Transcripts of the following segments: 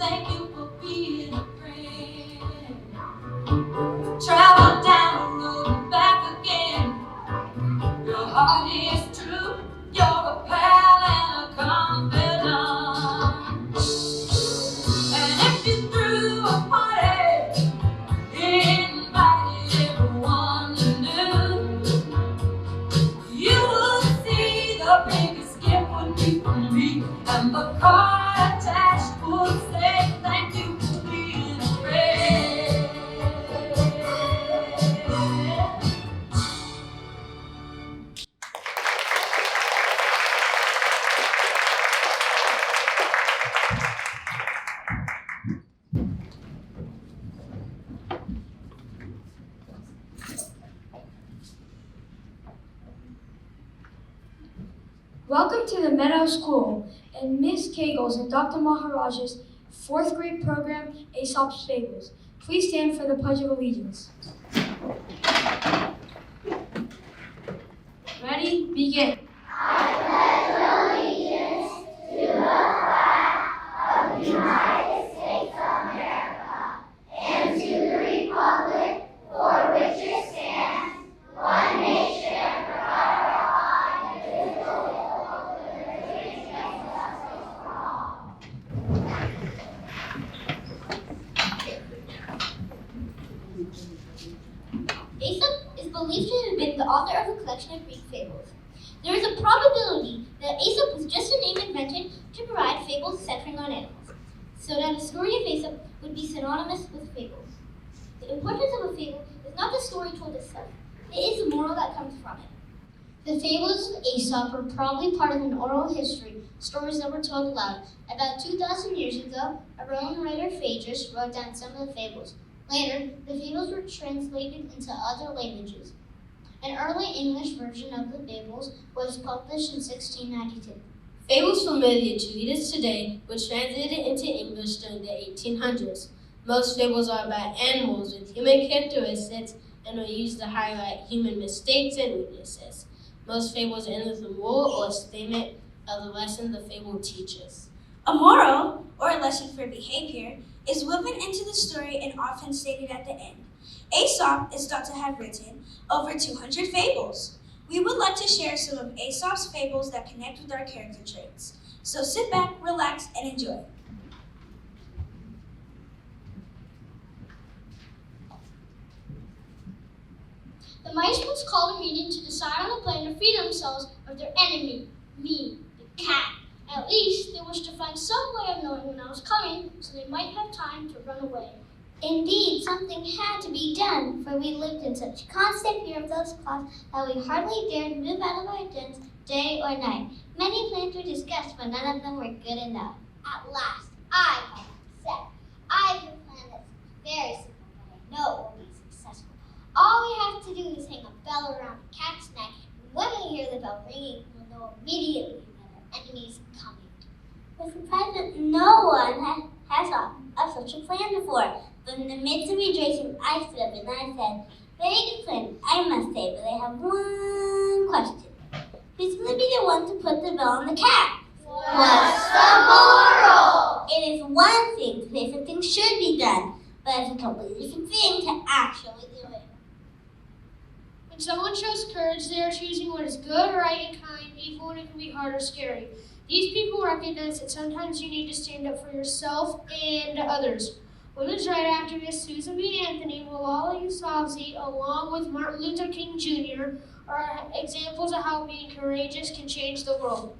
thank you for being a friend. Travel down the road and back again. Your heart is true, you're a pal and a confidant. And if you threw a party, invited everyone you knew, you would see the biggest gift would be from me, and the card attached would say thank you for being a friend. Welcome to the Meadows School and Miss Cagle's and Dr. Maharaj's 4th grade program, Aesop's Fables. Please stand for the Pledge of Allegiance. Ready? Begin. I pledge allegiance to the flag of the United States of America and to the republic for which it stands, one nation, under God, indivisible, with liberty and justice for all. Aesop is believed to have been the author of a collection of Greek fables. There is a probability that Aesop was just a name invented to provide fables centering on animals, so that the story of Aesop would be synonymous with fables. The importance of a fable is not the story told itself, it is the moral that comes from it. The fables of Aesop were probably part of an oral history, stories that were told aloud. About 2,000 years ago, a Roman writer Phaedrus wrote down some of the fables. Later, the fables were translated into other languages. An early English version of the fables was published in 1692. Fables familiar to readers today were translated into English during the 1800s. Most fables are about animals with human characteristics and are used to highlight human mistakes and weaknesses. Most fables end with a moral or statement of the lesson the fable teaches. A moral, or a lesson for behavior, is woven into the story and often stated at the end. Aesop is thought to have written over 200 fables. We would like to share some of Aesop's fables that connect with our character traits. So sit back, relax, and enjoy. The mice once called a meeting to decide on a plan to free themselves of their enemy, me, the cat. At least they wished to find some way of knowing when I was coming, so they might have time to run away. Indeed, something had to be done, for we lived in such constant fear of those claws that we hardly dared move out of our dens day or night. Many plans were discussed, but none of them were good enough. At last, I have said, I have a plan that's very simple, but I know it will be successful. All we have to do is hang a bell around a cat's neck, and when we hear the bell ringing, we'll know immediately that our enemy is coming. We're surprised that no one has thought of such a plan before. But in the midst of rejoicing, I stood up and I said, very good plan, I must say, but I have one question. Who's going to be the one to put the bell on the cat? What's the moral? It is one thing to say something should be done, but it's a completely different thing to actually do it. When someone shows courage, they are choosing what is good, right, and kind, even when it can be hard or scary. These people recognize that sometimes you need to stand up for yourself and others. Women's rights activist Susan B. Anthony, Malala Yousafzai, along with Martin Luther King Jr., are examples of how being courageous can change the world.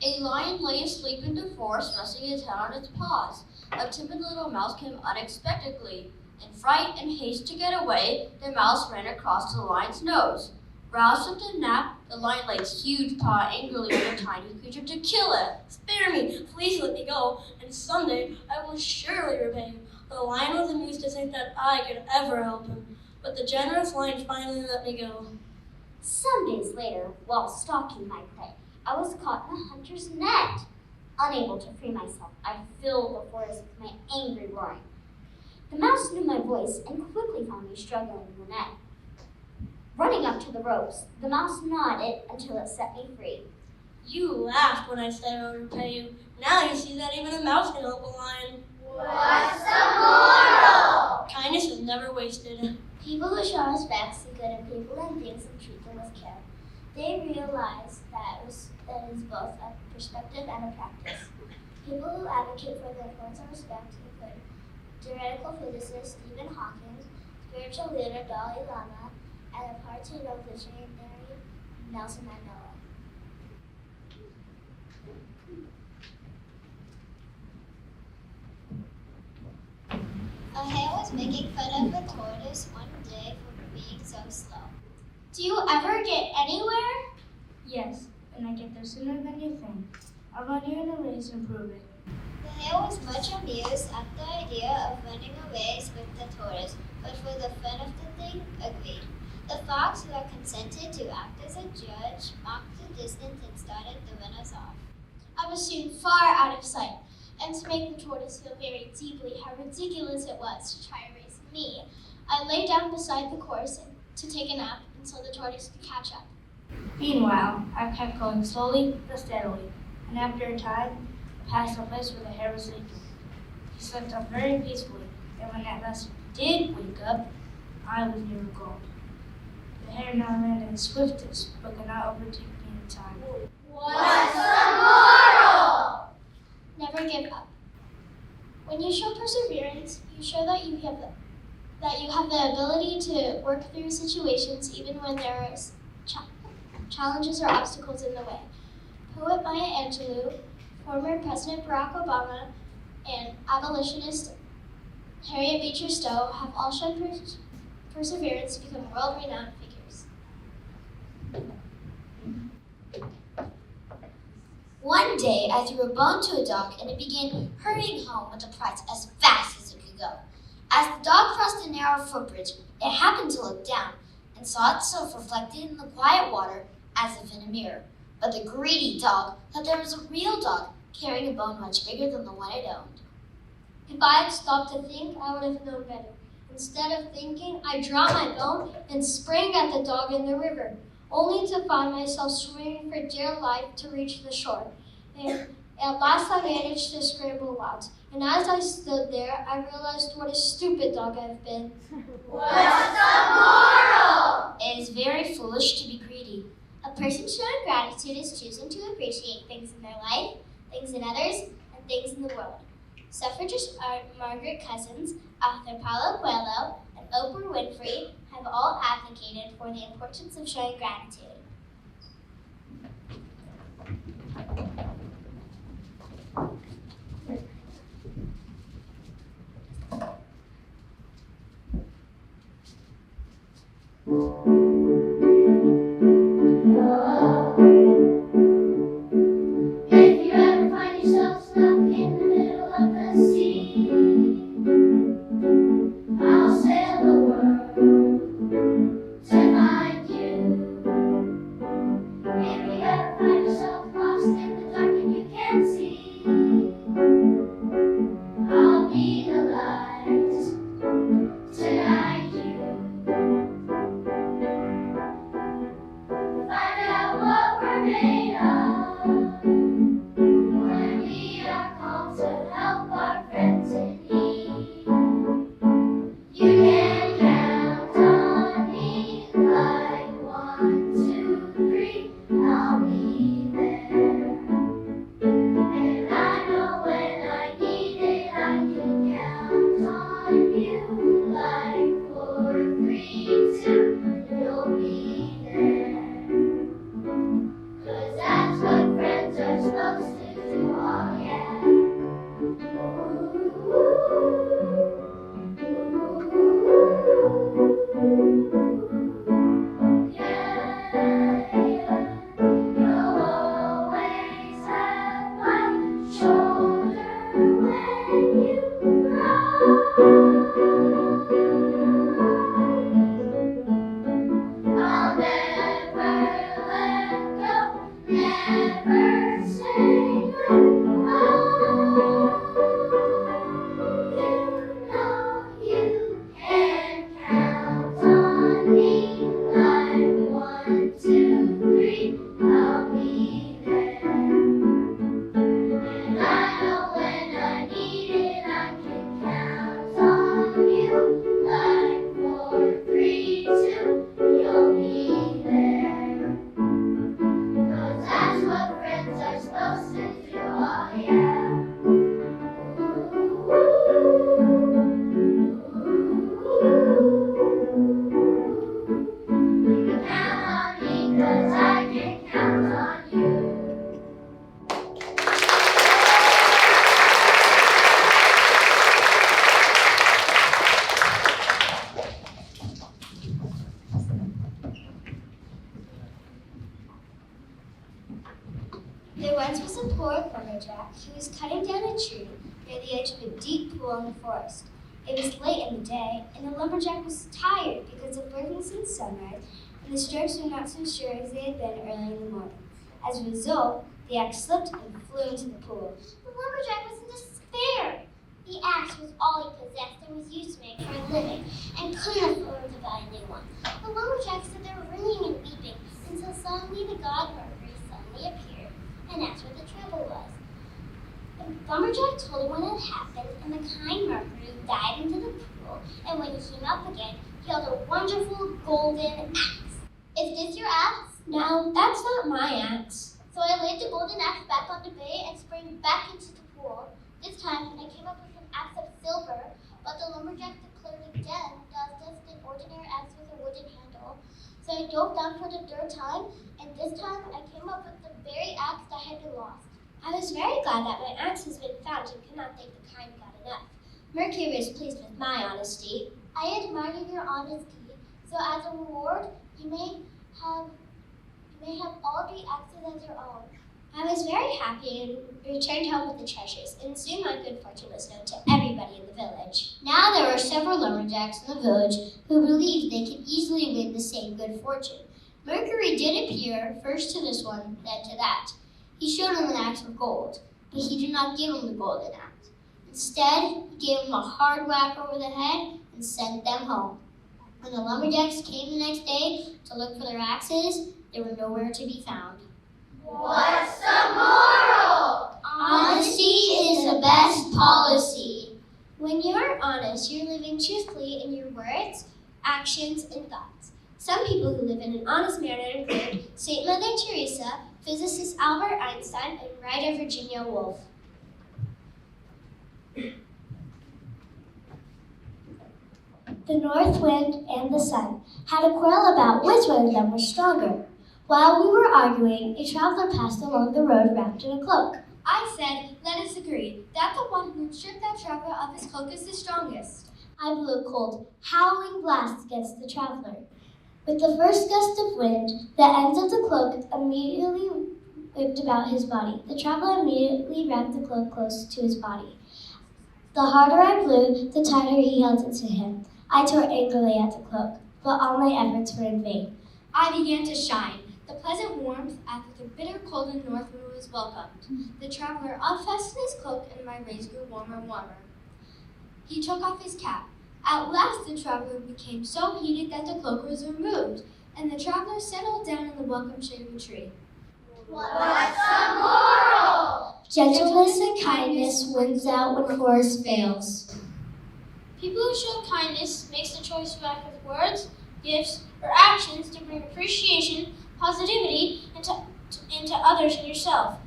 A lion lay asleep in the forest, resting his head on its paws. A timid little mouse came unexpectedly. In fright and haste to get away, the mouse ran across the lion's nose. Roused from the nap, the lion laid its huge paw angrily on the tiny creature to kill it. Spare me, please let me go, and someday I will surely repay you. The lion was amused to think that I could ever help him, but the generous lion finally let me go. Some days later, while stalking my prey, I was caught in a hunter's net. Unable to free myself, I filled the forest with my angry roaring. The mouse knew my voice and quickly found me struggling in the net. Running up to the ropes, the mouse gnawed it until it set me free. You laughed when I said I would repay you. Now you see that even a mouse can help a lion. What's the moral? Kindness is never wasted. People who show respect see good in people and things and treat them with care. They realize that is both a perspective and a practice. People who advocate for the importance of respect include theoretical physicist Stephen Hawking, spiritual leader Dalai Lama, and a party visionary Nelson Mandela. A hare was making fun of a tortoise one day for being so slow. Do you ever get anywhere? Yes, and I get there sooner than you think. I'll run you in a race and prove it. The hare was much amused at the idea of running a race with the tortoise, but for the fun of the thing, agreed. The fox, who had consented to act as a judge, marked the distance and started the runners off. I was soon far out of sight, and to make the tortoise feel very deeply how ridiculous it was to try to race me, I lay down beside the course to take a nap until the tortoise could catch up. Meanwhile, I kept going slowly but steadily, and after a time, passed the place where the hare was sleeping. He slept up very peacefully, and when at last he did wake up, I was near a goal. The hare now ran at its swiftest, but could not overtake me in time. What's the moral? Never give up. When you show perseverance, you show that you have the ability to work through situations even when there are challenges or obstacles in the way. Poet Maya Angelou, former President Barack Obama, and abolitionist Harriet Beecher Stowe have all shown perseverance to become world-renowned figures. One day, I threw a bone to a dog, and it began hurrying home with the prize as fast as it could go. As the dog crossed a narrow footbridge, it happened to look down and saw itself reflected in the quiet water as if in a mirror. But the greedy dog thought there was a real dog carrying a bone much bigger than the one it owned. If I had stopped to think, I would have known better. Instead of thinking, I dropped my bone and sprang at the dog in the river, only to find myself swimming for dear life to reach the shore. And at last I managed to scramble out. And as I stood there, I realized what a stupid dog I've been. What's the moral? It is very foolish to be greedy. A person showing gratitude is choosing to appreciate things in their life, things in others, and things in the world. Suffragist Margaret Cousins, author Paulo Coelho, and Oprah Winfrey have all advocated for the importance of showing gratitude. If you ever find yourself stuck in the middle of the sea, I'll sail the world to find you. lumberjack. He was cutting down a tree near the edge of a deep pool in the forest. It was late in the day, and the lumberjack was tired because of working since sunrise, and the strokes were not so sure as they had been early in the morning. As a result, the axe slipped and flew into the pool. The lumberjack was in despair. The axe was all he possessed and was used to make for a living, and couldn't afford to buy a new one. The lumberjack stood there ringing and weeping until suddenly the god Mercury suddenly appeared and asked where the trouble was. The lumberjack told him what had happened, and the kind Mercury dived into the pool, and when he came up again, he held a wonderful golden axe. Is this your axe? No, that's not my axe. So I laid the golden axe back on the bay and sprang back into the pool. This time I came up with an axe of silver, but the lumberjack declared again that was just an ordinary axe with a wooden handle. So I dove down for the third time, and this time I came up with the very axe that had been lost. I was very glad that my axe has been found and could not thank the kind God enough. Mercury is pleased with my honesty. I admire your honesty, so as a reward, you may have all the axes as your own. I was very happy and returned home with the treasures, and soon my good fortune was known to everybody in the village. Now there were several lumberjacks in the village who believed they could easily win the same good fortune. Mercury did appear, first to this one, then to that. He showed him an axe of gold, but he did not give him the golden axe. Instead, he gave him a hard whack over the head and sent them home. When the lumberjacks came the next day to look for their axes, they were nowhere to be found. What's the moral? Honesty is the best policy. When you are honest, you're living truthfully in your words, actions, and thoughts. Some people who live in an honest manner include St. Mother Teresa, physicist Albert Einstein, and writer Virginia Woolf. The north wind and the sun had a quarrel about which one of them was stronger. While we were arguing, a traveler passed along the road wrapped in a cloak. I said, let us agree that the one who stripped that traveler of his cloak is the strongest. I blew a cold, howling blast against the traveler. With the first gust of wind, the ends of the cloak immediately whipped about his body. The traveler immediately wrapped the cloak close to his body. The harder I blew, the tighter he held it to him. I tore angrily at the cloak, but all my efforts were in vain. I began to shine. The pleasant warmth after the bitter cold in the north wind was welcomed. The traveler unfastened his cloak, and my rays grew warmer and warmer. He took off his cap. At last the traveler became so heated that the cloak was removed, and the traveler settled down in the welcome shade of a tree. What's the moral? Gentleness and kindness wins out when force fails. People who show kindness makes the choice to act with words, gifts, or actions to bring appreciation, positivity, into others and yourself.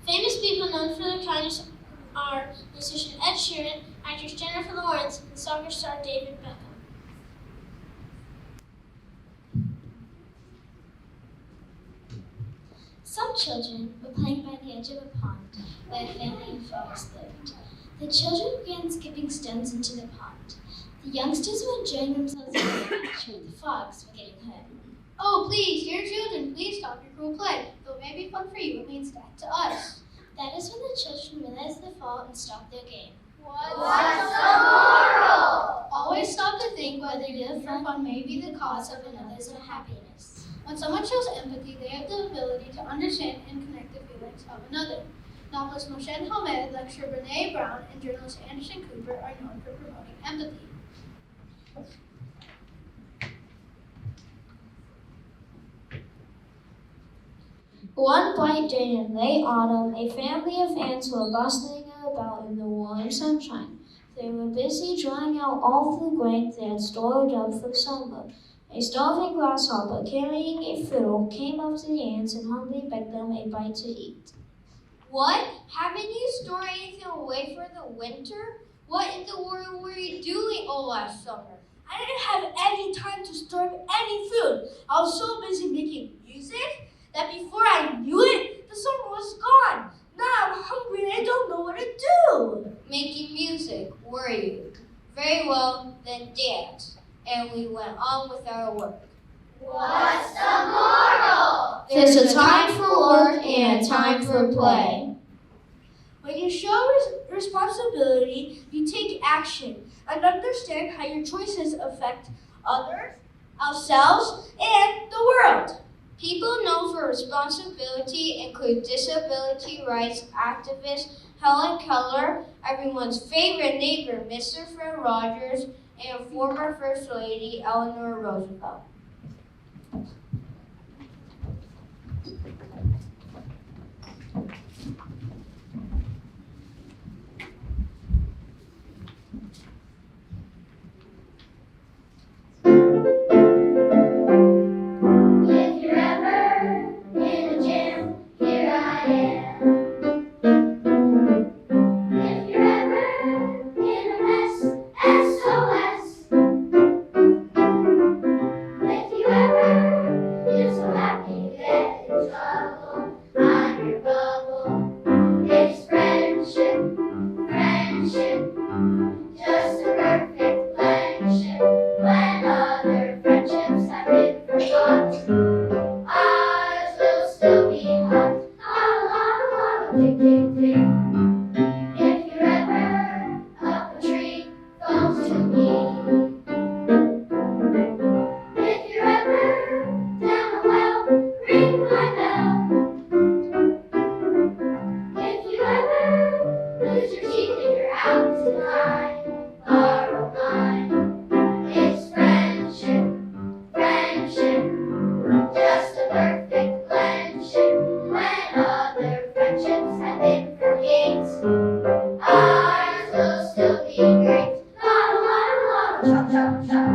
Famous people known for their kindness are musician Ed Sheeran, actress Jennifer Lawrence, and soccer star David Beckham. Some children were playing by the edge of a pond where a family of frogs lived. The children began skipping stones into the pond. The youngsters were enjoying themselves very much, but the frogs were getting hurt. Oh, please, dear children, please stop your cruel play. Though it may be fun for you, it means death to us. That is when the children realized the fault and stopped their game. What's the moral? Always stop to think whether your fun may be the cause of another's unhappiness. When someone shows empathy, they have the ability to understand and connect the feelings of another. Novelist Moshe Hamed, lecturer Brene Brown, and journalist Anderson Cooper are known for promoting empathy. One bright day in late autumn, a family of ants were bustling about in the warm sunshine. They were busy drying out all the grain they had stored up for summer. A starving grasshopper carrying a fiddle came up to the ants and humbly begged them a bite to eat. What? Haven't you stored anything away for the winter? What in the world were you doing all last summer? I didn't have any time to store any food. I was so busy making music that before I knew it, the summer was gone. Now I'm hungry and I don't know what to do. Making music, were you? Very well, then dance. And we went on with our work. What's the moral? There's a time for work and a time for play. When you show responsibility, you take action and understand how your choices affect others, ourselves, and the world. People known for responsibility include disability rights activist Helen Keller, everyone's favorite neighbor Mr. Fred Rogers, and former First Lady Eleanor Roosevelt. If you're ever in a jam, here I am. If you're ever in a mess, SOS. If you ever feel so happy you get in trouble, I'm your bubble. It's friendship, friendship, just a perfect friendship. When other friendships have been forgot, ours will still be hot. Tick, tick, tick. If you're ever up a tree, come to me. If you're ever down a well, ring my bell. If you ever lose your teeth and you're out to die, borrow mine. It's friendship, friendship, just a perfect friendship. When other friendships have been forget, ours will still be great. Chop, chop, chop.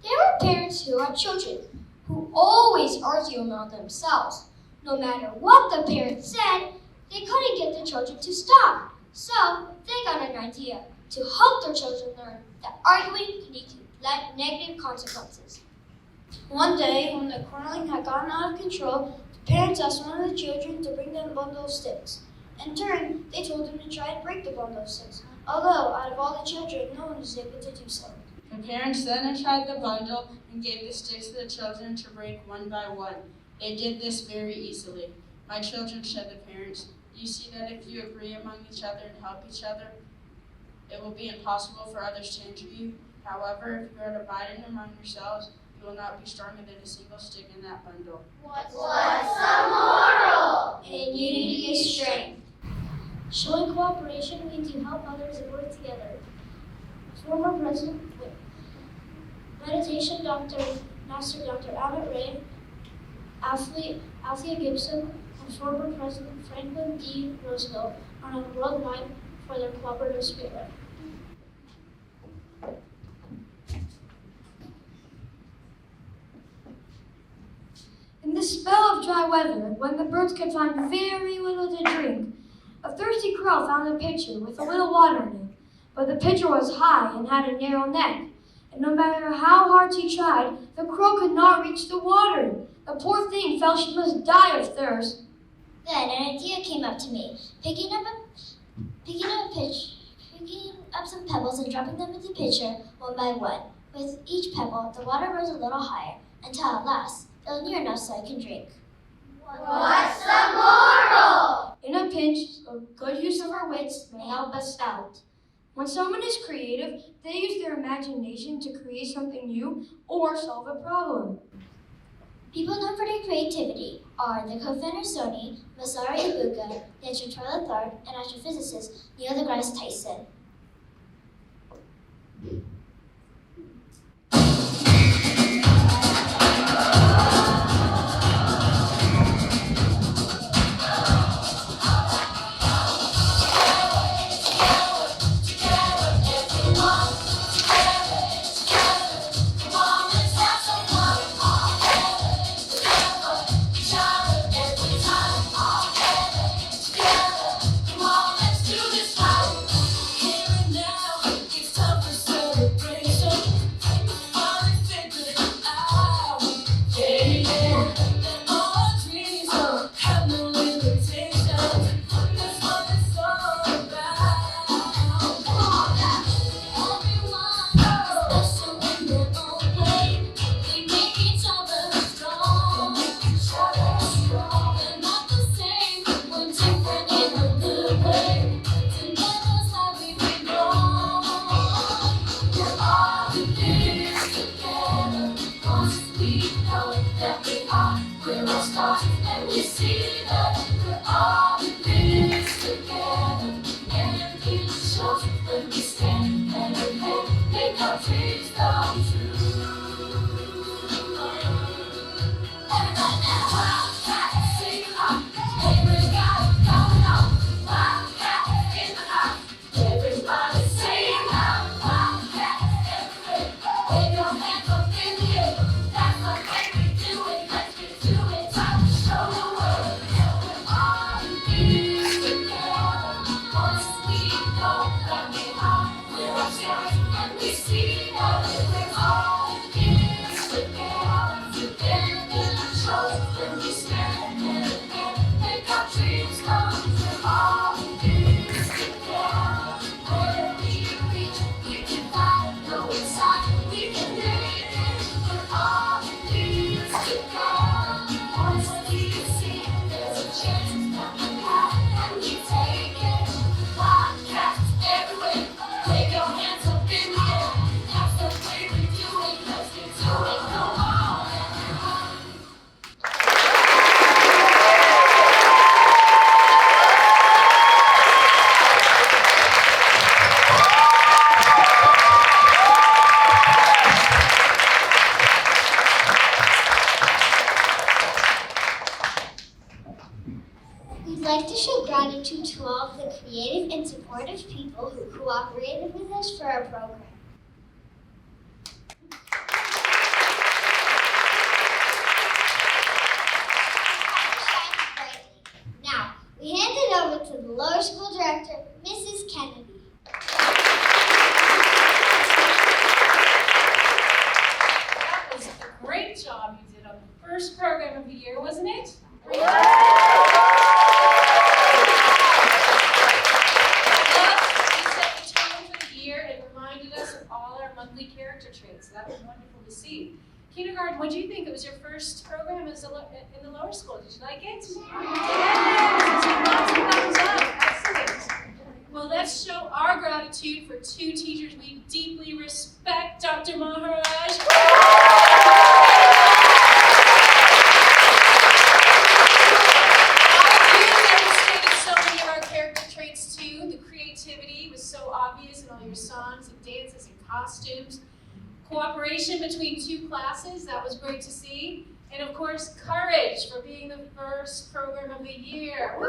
There are parents who have children who always argue among themselves. No matter what the parents said, they couldn't get the children to stop. So they got an idea to help their children learn that arguing can lead to negative consequences. One day, when the quarreling had gotten out of control, the parents asked one of the children to bring them a bundle of sticks. In turn, they told him to try and break the bundle of sticks, although out of all the children, no one was able to do so. The parents then untied the bundle and gave the sticks to the children to break one by one. They did this very easily. My children, said the parents, you see that if you agree among each other and help each other, it will be impossible for others to injure you. However, if you are divided among yourselves, you will not be stronger than a single stick in that bundle. What's the moral? In unity is strength. Showing cooperation means you help others and work together. Former President, Meditation Dr. Master Dr. Abbott Ray, Althea Gibson, and former President Franklin D. Roosevelt are known worldwide for their cooperative spirit. In the spell of dry weather, when the birds could find very little to drink, a thirsty crow found a pitcher with a little water in it. But the pitcher was high and had a narrow neck, and no matter how hard she tried, the crow could not reach the water. The poor thing felt she must die of thirst. Then an idea came up to me. Picking up some pebbles and dropping them in the pitcher one by one. With each pebble, the water rose a little higher, until at last it was near enough so I can drink. What's the moral? In a pinch, a good use of our wits may help us out. When someone is creative, they use their imagination to create something new or solve a problem. People known for their creativity are the co-founder Sony, Masaru Ibuka, the astronaut Third, and astrophysicist Neil deGrasse Tyson. We'd like to show gratitude to all of the creative and supportive people who cooperated with us for our program. Now, we hand it over to the lower school director, Mrs. Kennedy. That was a great job you did on the first program of the year, wasn't it? You set the tone for the year and reminded us of all our monthly character traits. That was wonderful to see. Kindergarten, what did you think? It was your first program in the lower school. Did you like it? Yes! Lots of thumbs up. Excellent. Well, let's show our gratitude for two teachers we deeply respect, Dr. Maharaj. Your songs and dances and costumes, cooperation between two classes, that was great to see, and of course, courage for being the first program of the year. Woo!